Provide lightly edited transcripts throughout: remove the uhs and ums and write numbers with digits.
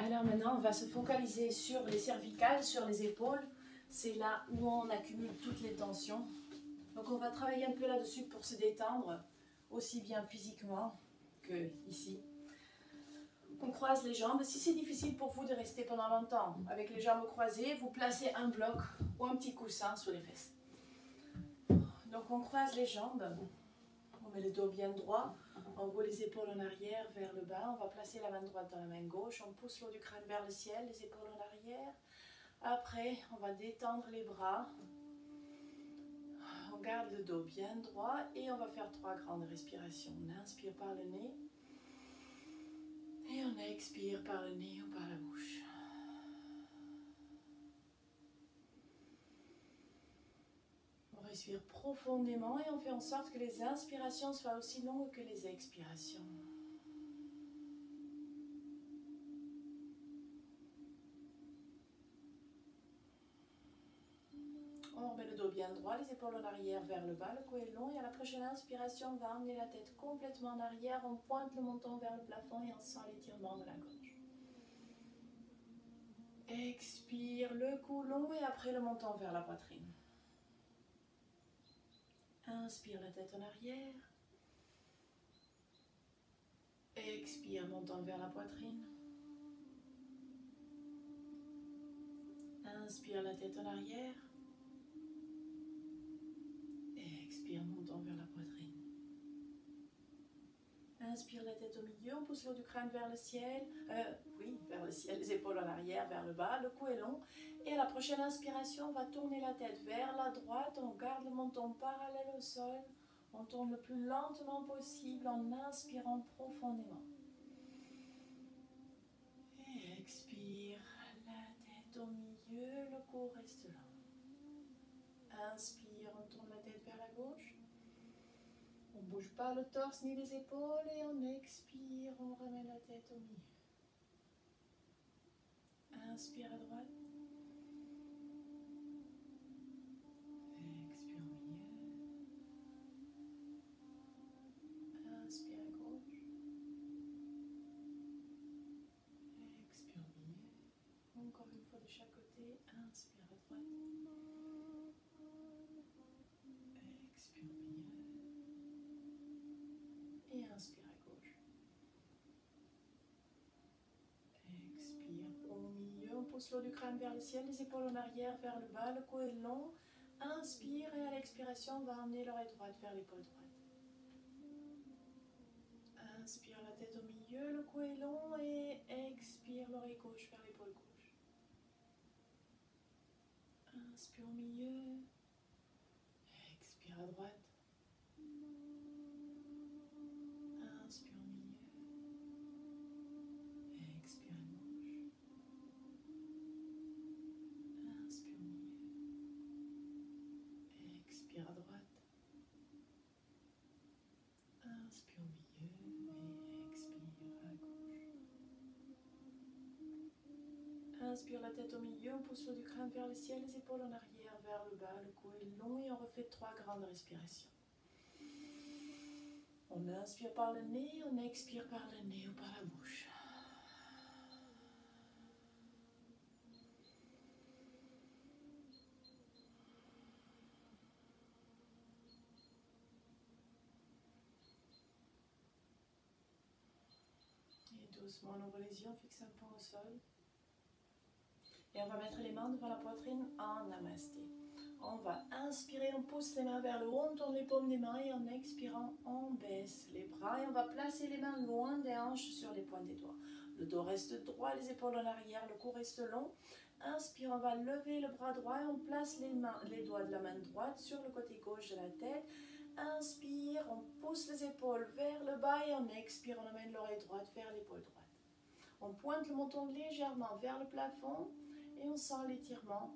Alors maintenant, on va se focaliser sur les cervicales, sur les épaules. C'est là où on accumule toutes les tensions. Donc on va travailler un peu là-dessus pour se détendre, aussi bien physiquement que ici. On croise les jambes. Si c'est difficile pour vous de rester pendant longtemps avec les jambes croisées, vous placez un bloc ou un petit coussin sous les fesses. Donc on croise les jambes, on met le dos bien droit, on roule les épaules en arrière vers le bas, on va placer la main droite dans la main gauche, on pousse l'eau du crâne vers le ciel, les épaules en arrière. Après, on va détendre les bras, on garde le dos bien droit et on va faire 3 grandes respirations. On inspire par le nez et on expire par le nez ou par la bouche. On respire profondément et on fait en sorte que les inspirations soient aussi longues que les expirations. On remet le dos bien droit, les épaules en arrière vers le bas, le cou est long et à la prochaine inspiration, on va emmener la tête complètement en arrière, on pointe le menton vers le plafond et on sent l'étirement de la gorge. Expire, le cou long et après le menton vers la poitrine. Inspire la tête en arrière. Expire, menton vers la poitrine. Inspire la tête en arrière. Expire, menton vers la poitrine. Inspire la tête au milieu, on pousse l'eau du crâne vers le ciel. Vers le ciel, les épaules en arrière, vers le bas, le cou est long. Et à la prochaine inspiration, on va tourner la tête vers la droite, on garde le menton parallèle au sol. On tourne le plus lentement possible en inspirant profondément. Et expire, la tête au milieu, le cou reste long. Inspire, on tourne la tête vers la gauche. On ne bouge pas le torse ni les épaules et on expire, on ramène la tête au milieu. Inspire à droite. Expire au milieu. Inspire à gauche. Expire au milieu. Encore une fois de chaque côté. Inspire à droite. Expire au milieu. Et inspire à gauche. Expire au milieu. On pousse l'eau du crâne vers le ciel, les épaules en arrière vers le bas, le cou est long. Inspire et à l'expiration, on va emmener l'oreille droite vers l'épaule droite. Inspire la tête au milieu, le cou est long et expire l'oreille gauche vers l'épaule gauche. Inspire au milieu, expire à droite. Inspire au milieu, expire à gauche. Inspire au milieu, expire à droite. Inspire au milieu et expire à gauche. Inspire la tête au milieu, on pousse l'eau du crâne vers le ciel, les épaules en arrière vers le bas, le cou est long et on refait 3 grandes respirations. On inspire par le nez, on expire par le nez ou par la bouche. Et doucement, on ouvre les yeux, on fixe un point au sol. Et on va mettre les mains devant la poitrine en namasté. On va inspirer, on pousse les mains vers le haut, on tourne les paumes des mains et en expirant, on baisse les bras et on va placer les mains loin des hanches sur les pointes des doigts. Le dos reste droit, les épaules en arrière, le cou reste long. Inspire, on va lever le bras droit et on place les doigts de la main droite sur le côté gauche de la tête. Inspire, on pousse les épaules vers le bas et on expire, on amène l'oreille droite vers l'épaule droite. On pointe le menton légèrement vers le plafond et on sent l'étirement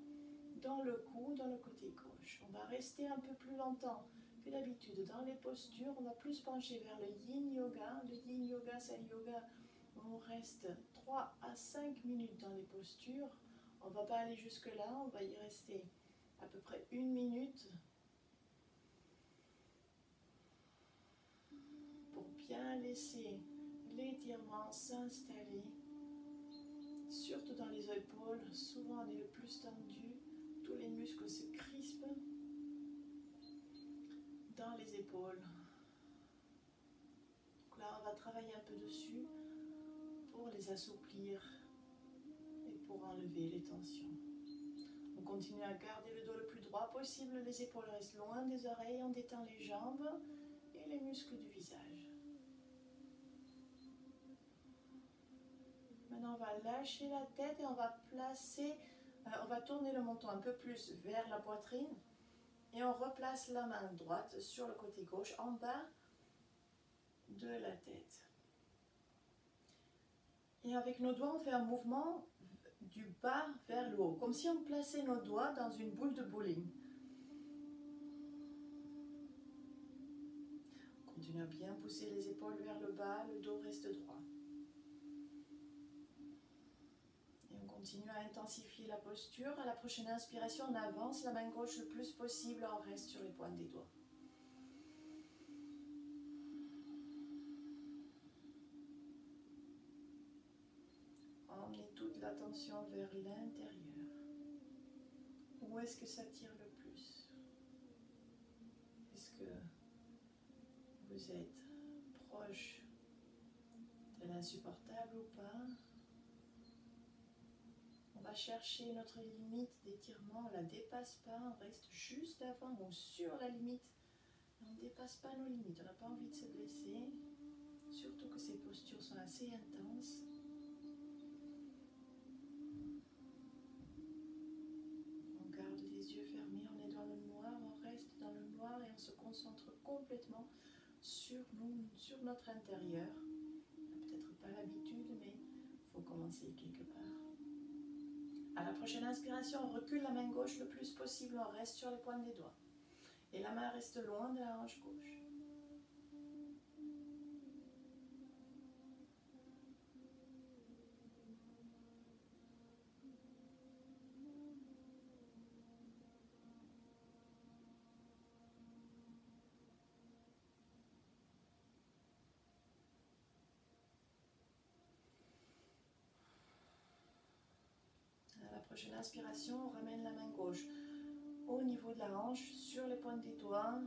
dans le cou, dans le côté gauche. On va rester un peu plus longtemps que d'habitude dans les postures. On va plus pencher vers le yin yoga. Le yin yoga, c'est un yoga où on reste 3 à 5 minutes dans les postures. On ne va pas aller jusque là, on va y rester à peu près 1 minute pour bien laisser l'étirement s'installer surtout dans les épaules. Souvent on est le plus tendu, tous les muscles se crispent dans les épaules. Donc là on va travailler un peu dessus pour les assouplir et pour enlever les tensions. On continue à garder le dos le plus droit possible, les épaules restent loin des oreilles, on détend les jambes et les muscles du visage. Maintenant on va lâcher la tête et on va placer, on va tourner le menton un peu plus vers la poitrine et on replace la main droite sur le côté gauche en bas de la tête. Et avec nos doigts on fait un mouvement du bas vers le haut, comme si on plaçait nos doigts dans une boule de bowling. On continue à bien pousser les épaules vers le bas, le dos reste droit. Et on continue à intensifier la posture. À la prochaine inspiration, on avance la main gauche le plus possible, on reste sur les pointes des doigts. Emmenez toute l'attention vers l'intérieur. Où est-ce que ça tire le plus? Est-ce que vous êtes proche de l'insupportable ou pas? On va chercher notre limite d'étirement, on ne la dépasse pas, on reste juste avant ou sur la limite. On ne dépasse pas nos limites, on n'a pas envie de se blesser, surtout que ces postures sont assez intenses. On garde les yeux fermés, on est dans le noir, on reste dans le noir et on se concentre complètement sur nous, sur notre intérieur. On n'a peut-être pas l'habitude, mais il faut commencer quelque part. À la prochaine inspiration, on recule la main gauche le plus possible, on reste sur les pointes des doigts. Et la main reste loin de la hanche gauche. À la prochaine inspiration, on ramène la main gauche au niveau de la hanche, sur les pointes des doigts.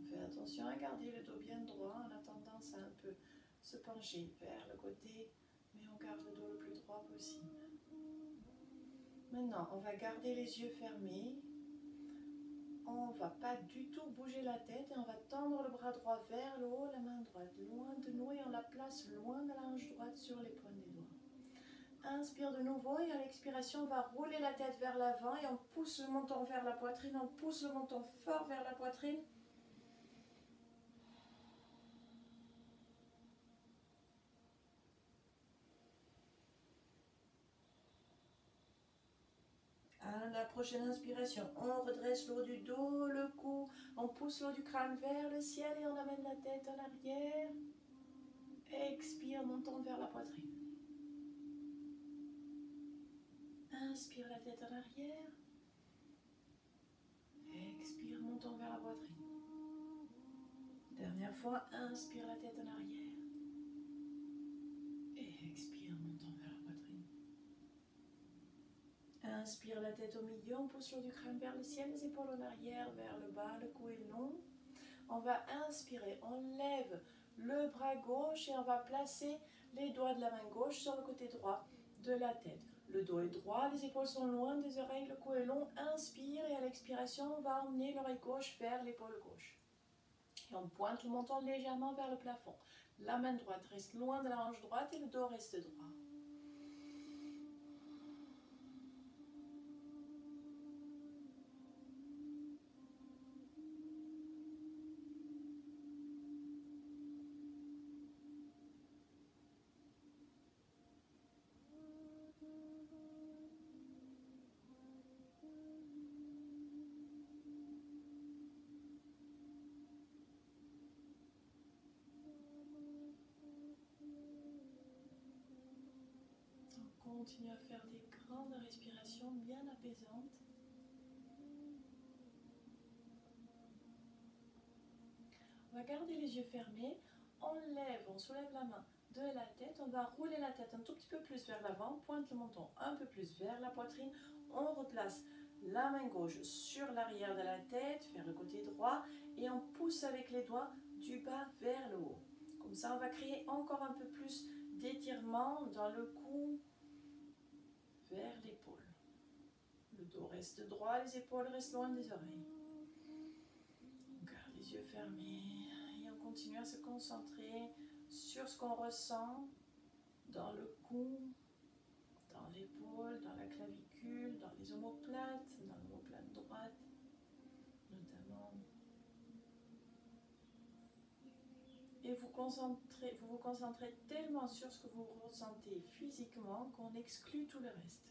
Faites attention à garder le dos bien droit, on a tendance à un peu se pencher vers le côté, mais on garde le dos le plus droit possible. Maintenant, on va garder les yeux fermés. On ne va pas du tout bouger la tête et on va tendre le bras droit vers le haut, la main droite loin de nous et on la place loin de la hanche droite sur les pointes des doigts. Inspire de nouveau et à l'expiration, on va rouler la tête vers l'avant et on pousse le menton vers la poitrine, on pousse le menton fort vers la poitrine. À la prochaine inspiration, on redresse le haut du dos, le cou, on pousse le haut du crâne vers le ciel et on amène la tête en arrière. Expire, menton vers la poitrine. Inspire la tête en arrière. Expire, menton vers la poitrine. Dernière fois, inspire la tête en arrière. Et expire, menton vers la poitrine. Inspire la tête au milieu, on pousse le haut du crâne vers le ciel, les épaules en arrière, vers le bas, le cou est long. On va inspirer, on lève le bras gauche et on va placer les doigts de la main gauche sur le côté droit de la tête. Le dos est droit, les épaules sont loin des oreilles, le cou est long. Inspire et à l'expiration, on va emmener l'oreille gauche vers l'épaule gauche. Et on pointe le menton légèrement vers le plafond. La main droite reste loin de la hanche droite et le dos reste droit. Continue à faire des grandes respirations bien apaisantes. On va garder les yeux fermés. on lève, on soulève la main de la tête, on va rouler la tête un tout petit peu plus vers l'avant, pointe le menton un peu plus vers la poitrine, on replace la main gauche sur l'arrière de la tête, vers le côté droit, et on pousse avec les doigts du bas vers le haut. Comme ça, on va créer encore un peu plus d'étirement dans le cou, vers l'épaule. Le dos reste droit, les épaules restent loin des oreilles. On garde les yeux fermés et on continue à se concentrer sur ce qu'on ressent dans le cou, dans l'épaule, dans la clavicule, dans les omoplates, dans l'omoplate droite notamment. Et vous vous concentrez tellement sur ce que vous ressentez physiquement qu'on exclut tout le reste.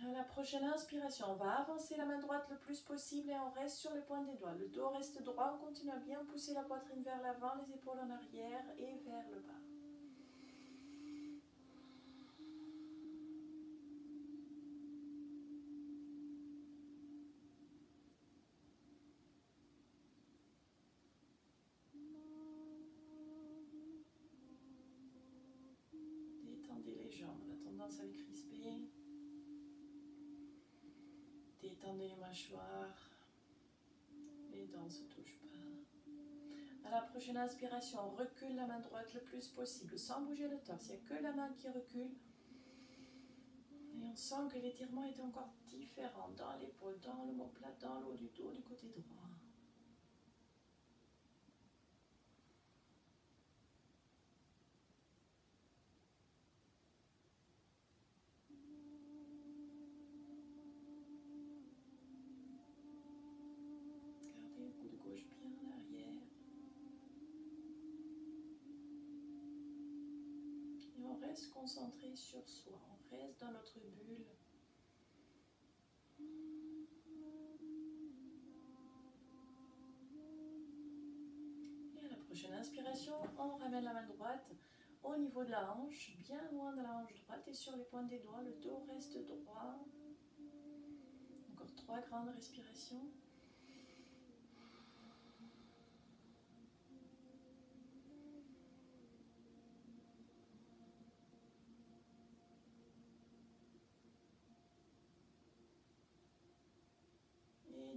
À la prochaine inspiration, on va avancer la main droite le plus possible et on reste sur les points des doigts. Le dos reste droit, on continue à bien pousser la poitrine vers l'avant, les épaules en arrière et vers le bas. Détendez les jambes, on a tendance à les crisper. Détendez les mâchoires. Les dents ne se touchent pas. À la prochaine inspiration, on recule la main droite le plus possible, sans bouger le torse. Il n'y a que la main qui recule. Et on sent que l'étirement est encore différent dans l'épaule, dans l'omoplate, dans le haut du dos, du côté droit. Se concentrer sur soi, on reste dans notre bulle. Et à la prochaine inspiration, on ramène la main droite au niveau de la hanche, bien loin de la hanche droite et sur les points des doigts, le dos reste droit. Encore 3 grandes respirations.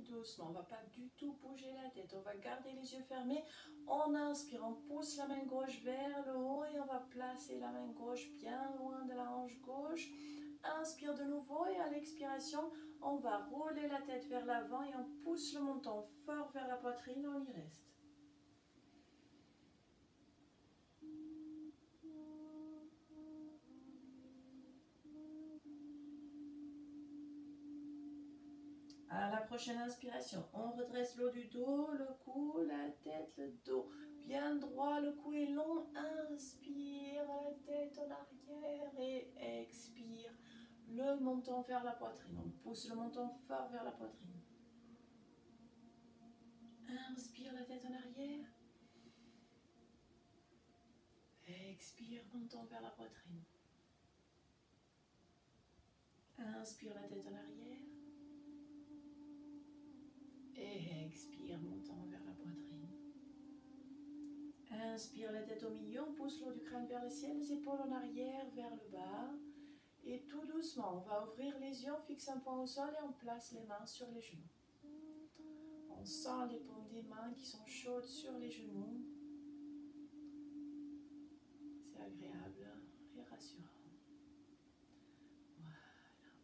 Doucement, on ne va pas du tout bouger la tête, on va garder les yeux fermés, on inspire, on pousse la main gauche vers le haut et on va placer la main gauche bien loin de la hanche gauche, inspire de nouveau et à l'expiration, on va rouler la tête vers l'avant et on pousse le menton fort vers la poitrine, on y reste. À la prochaine inspiration, on redresse le haut du dos, le cou, la tête, le dos. Bien droit, le cou est long. Inspire, la tête en arrière et expire. Le menton vers la poitrine. On pousse le menton fort vers la poitrine. Inspire, la tête en arrière. Expire, menton vers la poitrine. Inspire, la tête en arrière. Et expire, montant vers la poitrine. Inspire, la tête au milieu, on pousse le haut du crâne vers le ciel, les épaules en arrière vers le bas. Et tout doucement, on va ouvrir les yeux, on fixe un point au sol et on place les mains sur les genoux. On sent les paumes des mains qui sont chaudes sur les genoux. C'est agréable et rassurant. Voilà.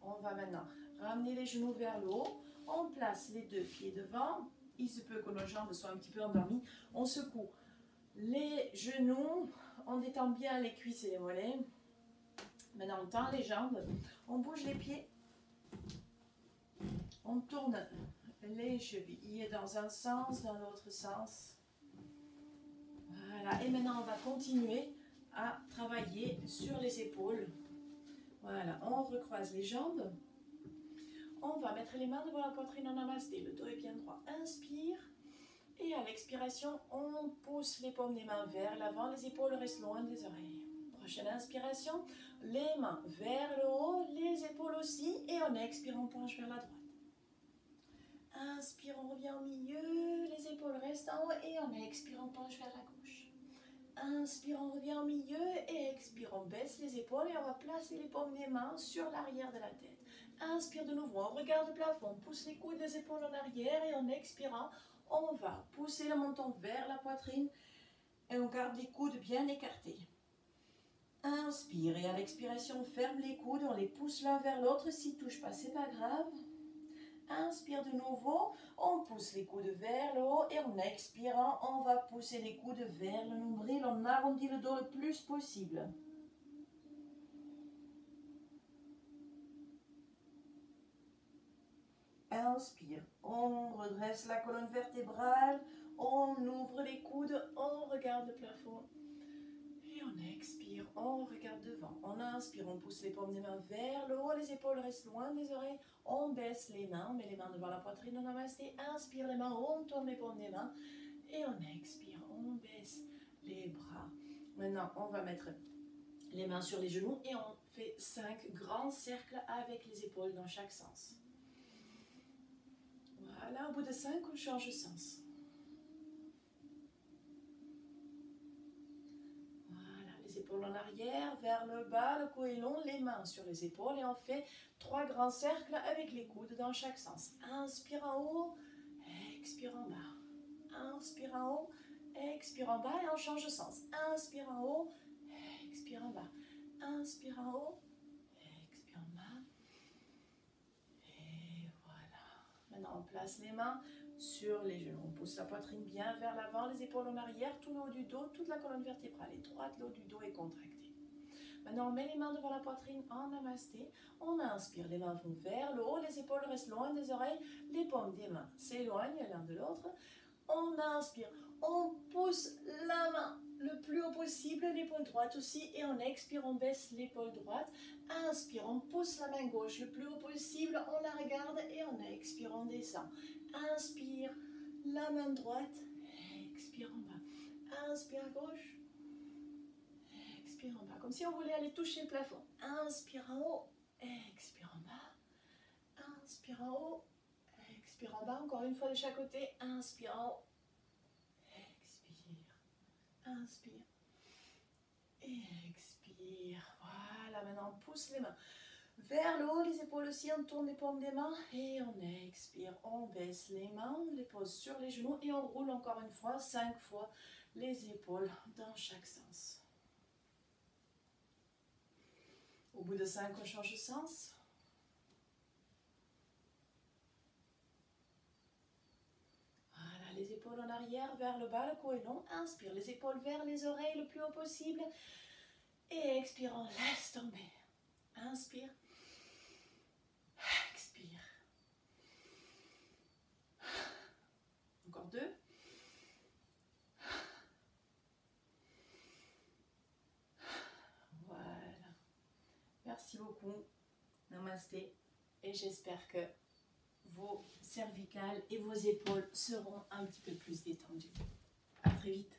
On va maintenant ramener les genoux vers le haut. On place les 2 pieds devant. Il se peut que nos jambes soient un petit peu endormies. On secoue les genoux. On détend bien les cuisses et les mollets. Maintenant, on tend les jambes. On bouge les pieds. On tourne les chevilles dans un sens, dans l'autre sens. Voilà. Et maintenant, on va continuer à travailler sur les épaules. Voilà. On recroise les jambes. On va mettre les mains devant la poitrine en namasté. Le dos est bien droit. Inspire. Et à l'expiration, on pousse les paumes des mains vers l'avant. Les épaules restent loin des oreilles. Prochaine inspiration. Les mains vers le haut. Les épaules aussi. Et on expire, on penche vers la droite. Inspire, on revient au milieu. Les épaules épaules restent en haut et on expire, on penche vers la gauche. Inspire, on revient au milieu et expire, on baisse les épaules et on va placer les paumes des mains sur l'arrière de la tête. Inspire de nouveau, on regarde le plafond, pousse les coudes des épaules en arrière et en expirant, on va pousser le menton vers la poitrine et on garde les coudes bien écartés. Inspire et à l'expiration, on ferme les coudes, on les pousse l'un vers l'autre. S'ils ne touchent pas, c'est pas grave. Inspire de nouveau, on pousse les coudes vers le haut et en expirant, on va pousser les coudes vers le nombril. On arrondit le dos le plus possible. Inspire, on redresse la colonne vertébrale, on ouvre les coudes, on regarde le plafond. Et on expire, on regarde devant. On inspire, on pousse les paumes des mains vers le haut, les épaules restent loin des oreilles. On baisse les mains, on met les mains devant la poitrine, on namasté. Inspire les mains, on tourne les paumes des mains. Et on expire, on baisse les bras. Maintenant, on va mettre les mains sur les genoux et on fait 5 grands cercles avec les épaules dans chaque sens. Voilà, au bout de 5, on change de sens. Les épaules en arrière, vers le bas, le cou est long, les mains sur les épaules et on fait 3 grands cercles avec les coudes dans chaque sens. Inspire en haut, expire en bas. Inspire en haut, expire en bas et on change de sens. Inspire en haut, expire en bas. Inspire en haut, expire en bas. Et voilà. Maintenant on place les mains sur les genoux. On pousse la poitrine bien vers l'avant, les épaules en arrière, tout le haut du dos, toute la colonne vertébrale est droite, le haut du dos est contracté. Maintenant, on met les mains devant la poitrine en namasté. On inspire, les mains vont vers le haut, les épaules restent loin des oreilles, les paumes des mains s'éloignent l'un de l'autre. On inspire, on pousse la main le plus haut possible, l'épaule droite aussi, et on expire, on baisse l'épaule droite. Inspire, on pousse la main gauche le plus haut possible, on la regarde et on expire, on descend. Inspire, la main droite, expire en bas. Inspire à gauche, expire en bas, comme si on voulait aller toucher le plafond. Inspire en haut, expire en bas. Inspire en haut, expire en bas, encore une fois de chaque côté. Inspire en haut, expire, inspire et expire. Voilà, maintenant on pousse les mains vers le haut, les épaules aussi, on tourne les paumes des mains et on expire, on baisse les mains, on les pose sur les genoux et on roule encore une fois, 5 fois les épaules dans chaque sens. Au bout de 5, on change de sens. Voilà, les épaules en arrière, vers le bas, le cou est long. Inspire, les épaules vers les oreilles le plus haut possible. Et expire, on laisse tomber. Inspire. Expire. Encore 2. Voilà. Merci beaucoup. Namasté. Et j'espère que vos cervicales et vos épaules seront un petit peu plus détendues. À très vite.